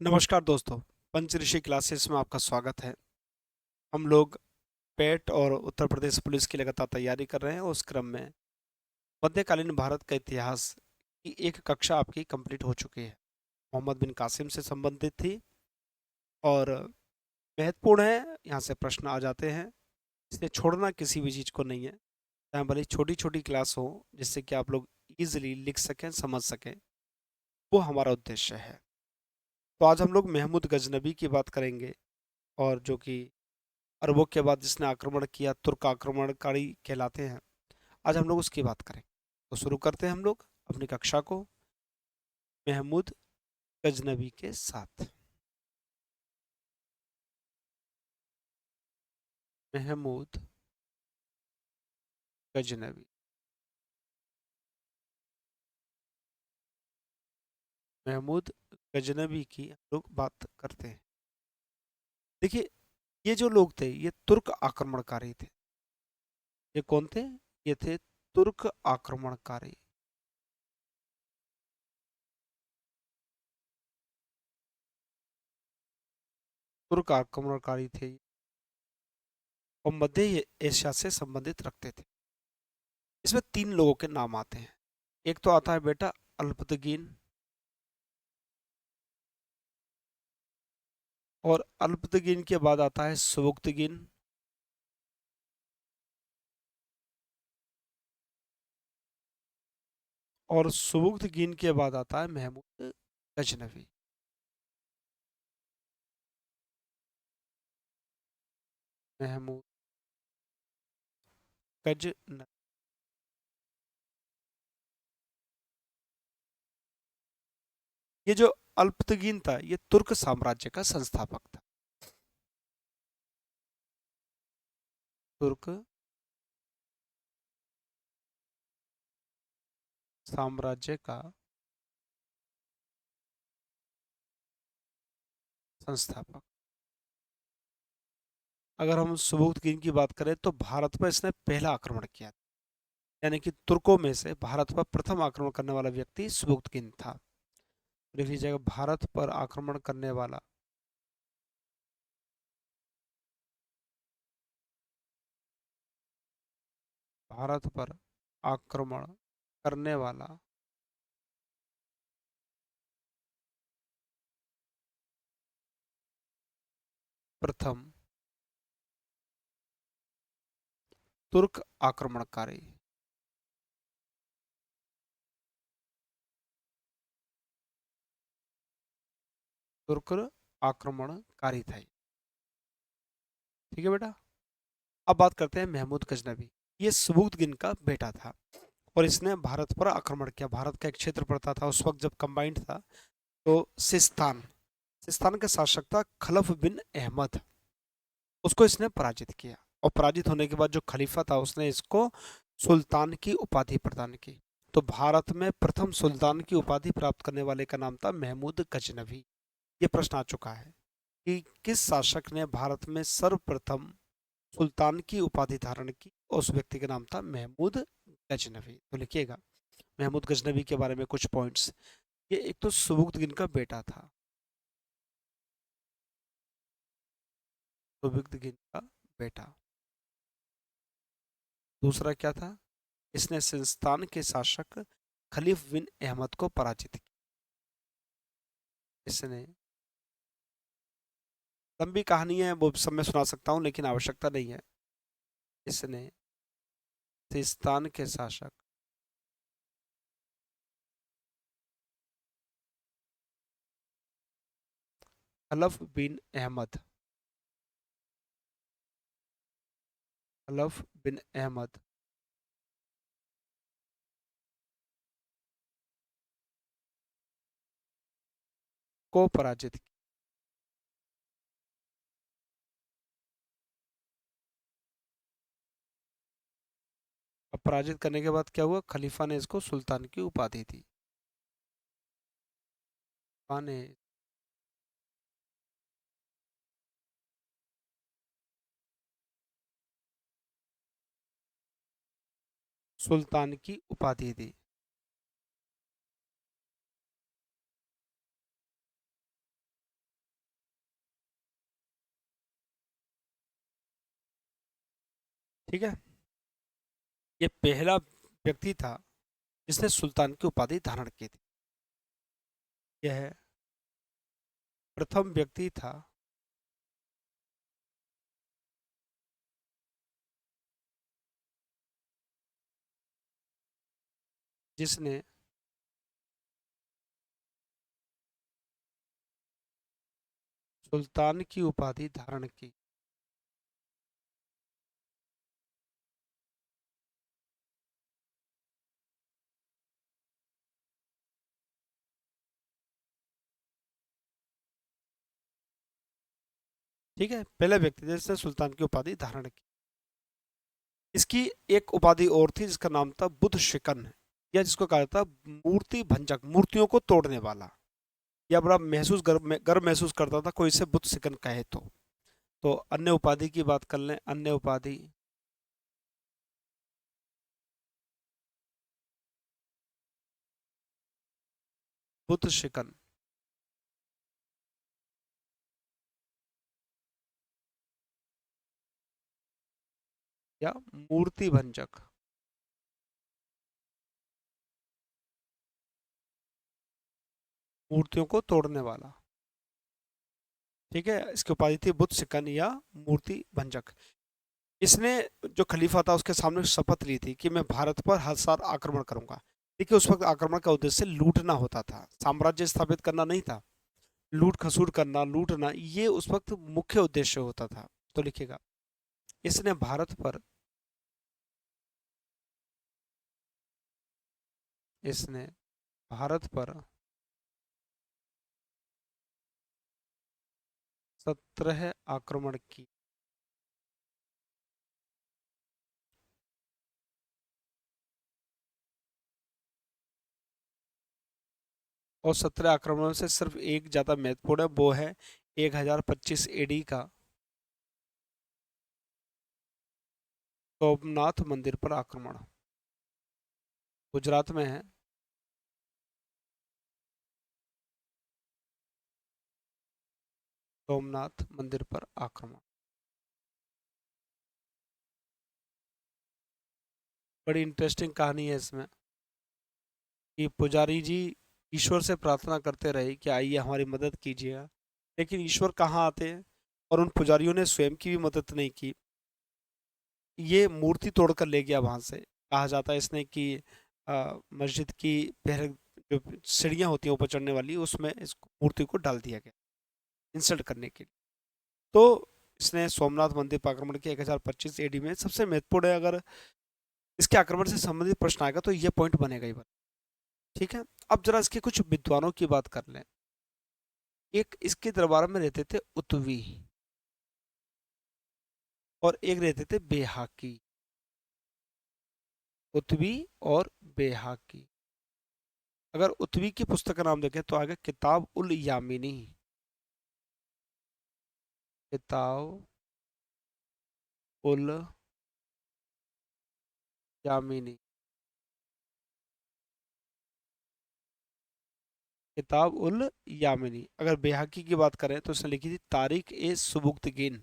नमस्कार दोस्तों, पंचऋषि क्लासेस में आपका स्वागत है। हम लोग पेट और उत्तर प्रदेश पुलिस की लगातार तैयारी कर रहे हैं। उस क्रम में मध्यकालीन भारत का इतिहास की एक कक्षा आपकी कंप्लीट हो चुकी है। मोहम्मद बिन कासिम से संबंधित थी और महत्वपूर्ण है। यहाँ से प्रश्न आ जाते हैं, इसलिए छोड़ना किसी भी चीज़ को नहीं है। चाहे भले छोटी छोटी क्लास हो, जिससे कि आप लोग इजीली लिख सकें, समझ सकें, वो हमारा उद्देश्य है। तो आज हम लोग महमूद गजनबी की बात करेंगे, और जो कि अरबों के बाद जिसने आक्रमण किया, तुर्क आक्रमणकारी कहलाते हैं। आज हम लोग उसकी बात करें। तो शुरू करते हैं हम लोग अपनी कक्षा को महमूद गजनबी के साथ। महमूद गजनबी। महमूद गजनबी की हम लोग बात करते हैं। देखिए, ये जो लोग थे ये तुर्क आक्रमणकारी थे। ये कौन थे? ये थे तुर्क आक्रमणकारी। तुर्क आक्रमणकारी थे और मध्य एशिया से संबंधित रखते थे। इसमें तीन लोगों के नाम आते हैं। एक तो आता है बेटा अल्पतगीन, और अल्पतगीन के बाद आता है सुबुक्तगीन, और सुबुक्तगीन के बाद आता है महमूद गजनवी। महमूद गजनवी। ये जो अल्पतगीन था ये तुर्क साम्राज्य का संस्थापक था। तुर्क साम्राज्य का संस्थापक। अगर हम सुबुक्तगीन की बात करें तो भारत पर इसने पहला आक्रमण किया, यानी कि तुर्कों में से भारत पर प्रथम आक्रमण करने वाला व्यक्ति सुबुक्तगीन था। लिख लीजिएगा, भारत पर आक्रमण करने वाला भारत पर आक्रमण करने वाला प्रथम तुर्क आक्रमणकारी। तुर्क आक्रमणकारी था। ठीक है बेटा। अब बात करते हैं महमूद गजनवी। ये सुबुक्तगिन का बेटा था और इसने भारत पर आक्रमण किया। भारत का एक क्षेत्र पड़ता था उस वक्त जब कंबाइंड था, तो सिस्तान, सिस्तान का शासक था खलफ बिन अहमद। उसको इसने पराजित किया, और पराजित होने के बाद जो खलीफा था उसने इसको सुल्तान की उपाधि प्रदान की। तो भारत में प्रथम सुल्तान की उपाधि प्राप्त करने वाले का नाम था महमूद गजनवी। ये प्रश्न आ चुका है कि किस शासक ने भारत में सर्वप्रथम सुल्तान की उपाधि धारण की। उस व्यक्ति का नाम था महमूद गजनवी। तो लिखिएगा महमूद गजनवी के बारे में कुछ पॉइंट्स। ये एक तो सुबुक्तगिन का बेटा था, सुबुक्तगिन का बेटा। दूसरा क्या था? इसने सिस्तान के शासक खलीफ बिन अहमद को पराजित किया। इसने, लंबी कहानी है, वो सब मैं सुना सकता हूँ लेकिन आवश्यकता नहीं है। इसने सिस्तान के शासक खलफ बिन अहमद, खलफ बिन अहमद को पराजित किया। अब पराजित करने के बाद क्या हुआ? खलीफा ने इसको सुल्तान की उपाधि दी। खलीफा ने सुल्तान की उपाधि दी। ठीक है। ये पहला व्यक्ति था जिसने सुल्तान की उपाधि धारण की थी। यह प्रथम व्यक्ति था जिसने सुल्तान की उपाधि धारण की। ठीक है, पहला व्यक्ति जिसने सुल्तान की उपाधि धारण की। इसकी एक उपाधि और थी जिसका नाम था बुद्ध शिकन, या जिसको कहा जाता मूर्ति भंजक, मूर्तियों को तोड़ने वाला। या बड़ा महसूस गर्व महसूस करता था कोई इसे बुद्ध शिकन कहे तो अन्य उपाधि की बात कर लें। अन्य उपाधि बुद्ध शिकन। या मूर्ति भंजक। मूर्तियों को तोड़ने वाला। ठीक है, इसकी उपाधि थी बुद्ध शिकन या मूर्ति भंजक। इसने जो खलीफा था उसके सामने शपथ ली थी कि मैं भारत पर हर साल आक्रमण करूंगा। देखिए उस वक्त आक्रमण का उद्देश्य लूटना होता था, साम्राज्य स्थापित करना नहीं था। लूट खसूट करना, लूटना, ये उस वक्त मुख्य उद्देश्य होता था। तो लिखिएगा, इसने भारत पर, इसने भारत पर 17 आक्रमण की। और 17 आक्रमणों से सिर्फ एक ज्यादा महत्वपूर्ण है, वो है 1025 एडी का सोमनाथ मंदिर पर आक्रमण। गुजरात में है। सोमनाथ मंदिर पर आक्रमण। बड़ी इंटरेस्टिंग कहानी है इसमें कि पुजारी जी ईश्वर से प्रार्थना करते रहे कि आइए हमारी मदद कीजिए, लेकिन ईश्वर कहाँ आते हैं। और उन पुजारियों ने स्वयं की भी मदद नहीं की, ये मूर्ति तोड़कर ले गया वहां से। कहा जाता है इसने कि मस्जिद की पहले जो सीढ़ियाँ होती हैं ऊपर चढ़ने वाली, उसमें इस मूर्ति को डाल दिया गया इंसल्ट करने के लिए। तो इसने सोमनाथ मंदिर पर आक्रमण किया 1025 एडी में। सबसे महत्वपूर्ण है, अगर इसके आक्रमण से संबंधित प्रश्न आएगा तो ये पॉइंट बनेगा ही बन। ठीक है, अब जरा इसके कुछ विद्वानों की बात कर लें। एक इसके दरबार में रहते थे उतवी, और एक रहते थे बेहाकी। उतवी और बेहाकी। अगर उतवी की पुस्तक का नाम देखें तो आगे किताब उल यामिनी। किताब उल यामिनी। किताब उल यामिनी। अगर बेहाकी की बात करें तो उसने लिखी थी तारीख ए सुबुक्तगीन।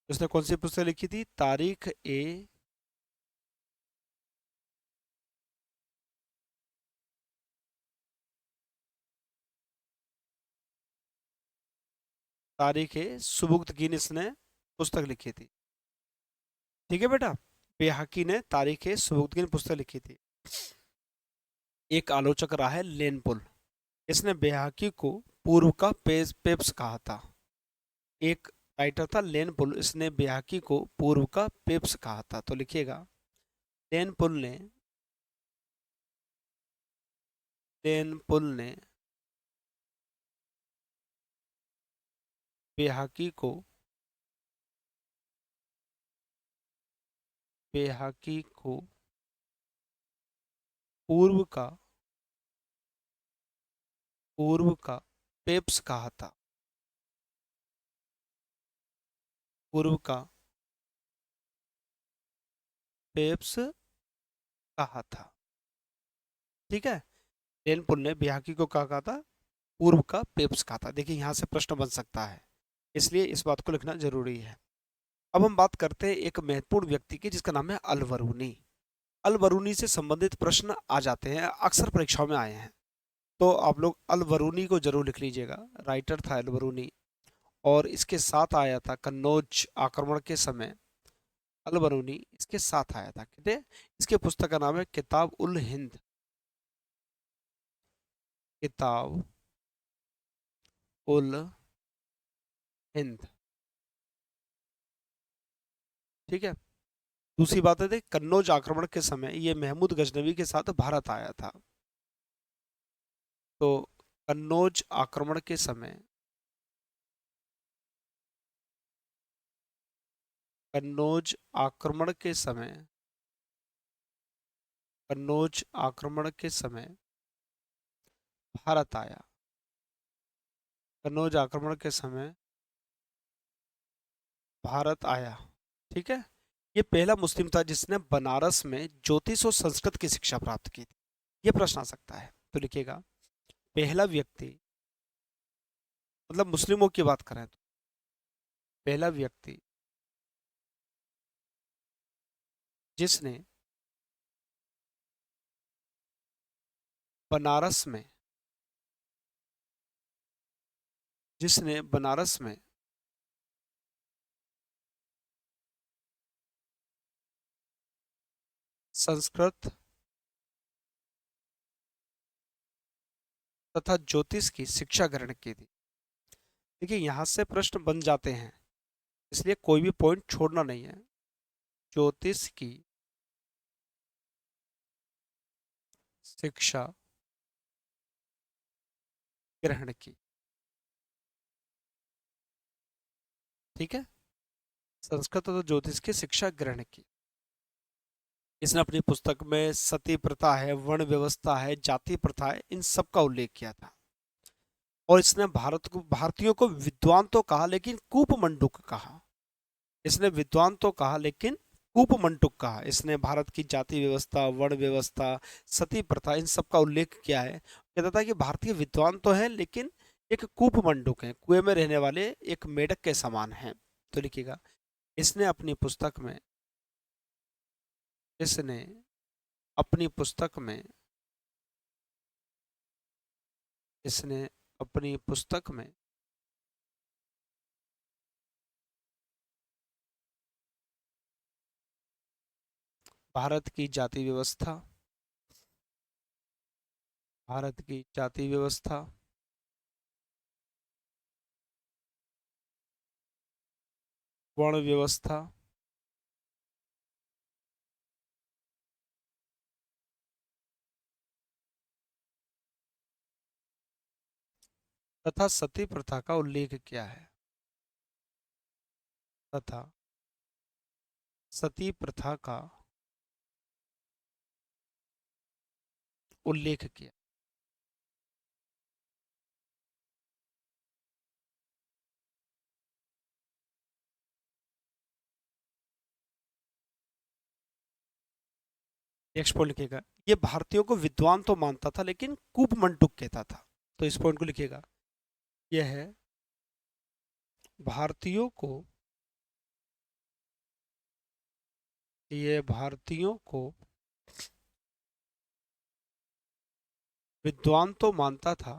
उसने कौन सी पुस्तक लिखी थी? तारीख ए, तारीख ए सुबुक्तगीन इसने पुस्तक लिखी थी। ठीक है बेटा, बेहाकी ने तारीख ए सुबुक्तगीन पुस्तक लिखी थी। एक आलोचक रहा है लेनपुल, इसने बेहाकी को पूर्व का पेप्स कहा था। एक राइटर था लेनपुल, इसने बेहाकी को पूर्व का पेप्स कहा था। तो लिखिएगा, लेनपुल ने लेनपुल ने बेहाकी को बेहाकी को पूर्व का पेप्स कहा था। पूर्व का पेप्स कहा था। ठीक है, लेनपुल ने बेहाकी को कहा था पूर्व का पेप्स कहा था। देखिए यहाँ से प्रश्न बन सकता है, इसलिए इस बात को लिखना जरूरी है। अब हम बात करते हैं एक महत्वपूर्ण व्यक्ति की जिसका नाम है अल बरूनी। अल बरूनी से संबंधित प्रश्न आ जाते हैं, अक्सर परीक्षाओं में आए हैं, तो आप लोग अल बरूनी को जरूर लिख लीजिएगा। राइटर था अल बरूनी, और इसके साथ आया था कन्नौज आक्रमण के समय। अल बरूनी इसके साथ आया था, कितने, इसके पुस्तक का नाम है किताब उल हिंद। किताब उल हिंद, ठीक है। दूसरी बात है, कन्नौज आक्रमण के समय ये महमूद गजनवी के साथ भारत आया था। तो कन्नौज आक्रमण के समय, कन्नौज आक्रमण के समय, कन्नौज आक्रमण के समय भारत आया। कन्नौज आक्रमण के समय भारत आया, ठीक है। ये पहला मुस्लिम था जिसने बनारस में ज्योतिष और संस्कृत की शिक्षा प्राप्त की थी। ये प्रश्न आ सकता है, तो लिखिएगा पहला व्यक्ति, मतलब मुस्लिमों की बात करें तो पहला व्यक्ति जिसने बनारस में, जिसने बनारस में संस्कृत तथा ज्योतिष की शिक्षा ग्रहण की थी। देखिए यहां से प्रश्न बन जाते हैं, इसलिए कोई भी पॉइंट छोड़ना नहीं है। ज्योतिष की शिक्षा ग्रहण की, ठीक है। संस्कृत और ज्योतिष की शिक्षा ग्रहण की। इसने अपनी पुस्तक में सती प्रथा है, वर्ण व्यवस्था है, जाति प्रथा है, इन सब का उल्लेख किया था। और इसने भारत को, भारतीयों को विद्वान तो कहा लेकिन कूपमंडूक कहा। इसने विद्वान तो कहा लेकिन कूपमंडूक कहा। इसने भारत की जाति व्यवस्था, वर्ण व्यवस्था, सती प्रथा, इन सब का उल्लेख किया है। कहता था कि भारतीय विद्वान तो है लेकिन एक कूपमंडूक है, कुएं में रहने वाले एक मेढक के समान है। तो लिखिएगा इसने अपनी पुस्तक में, इसने अपनी पुस्तक में, इसने अपनी पुस्तक में भारत की जाति व्यवस्था, भारत की जाति व्यवस्था, वर्ण व्यवस्था, तथा सती प्रथा का उल्लेख किया है, तथा सती प्रथा का उल्लेख किया। नेक्स्ट पॉइंट लिखिएगा, ये भारतीयों को विद्वान तो मानता था लेकिन कूपमंडूक कहता था। तो इस पॉइंट को लिखिएगा, यह है भारतीयों को, ये भारतीयों को विद्वान तो मानता था,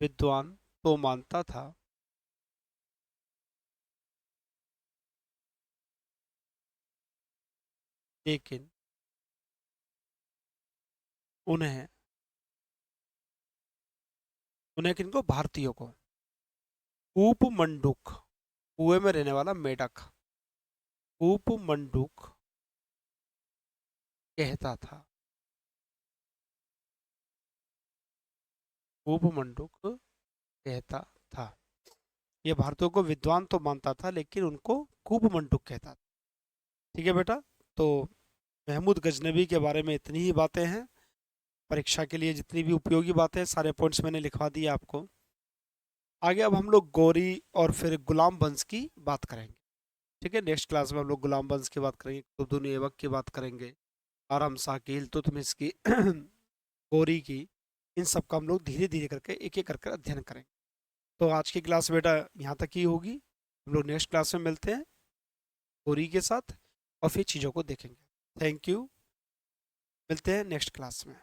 विद्वान तो मानता था, लेकिन उन्हें, उन्हें किनको, भारतीयों को कूपमंडूक, कुएं में रहने वाला मेढक, कूपमंडूक कहता था, कूपमंडूक कहता था। ये भारतीयों को विद्वान तो मानता था लेकिन उनको कूपमंडूक कहता था। ठीक है बेटा, तो महमूद गजनबी के बारे में इतनी ही बातें हैं। परीक्षा के लिए जितनी भी उपयोगी बातें हैं सारे पॉइंट्स मैंने लिखवा दिए आपको। आगे अब हम लोग गौरी और फिर गुलाम वंश की बात करेंगे। ठीक है, नेक्स्ट क्लास में हम लोग गुलाम वंश की बात करेंगे, कुतुबुद्दीन ऐबक की बात करेंगे, आराम शाह की, इल्तुतमिश की, गौरी की, इन सब का हम लोग धीरे धीरे करके एक एक करके अध्ययन करेंगे। तो आज की क्लास बेटा यहाँ तक ही होगी। हम लोग नेक्स्ट क्लास में मिलते हैं थ्योरी के साथ और फिर चीज़ों को देखेंगे। थैंक यू, मिलते हैं नेक्स्ट क्लास में।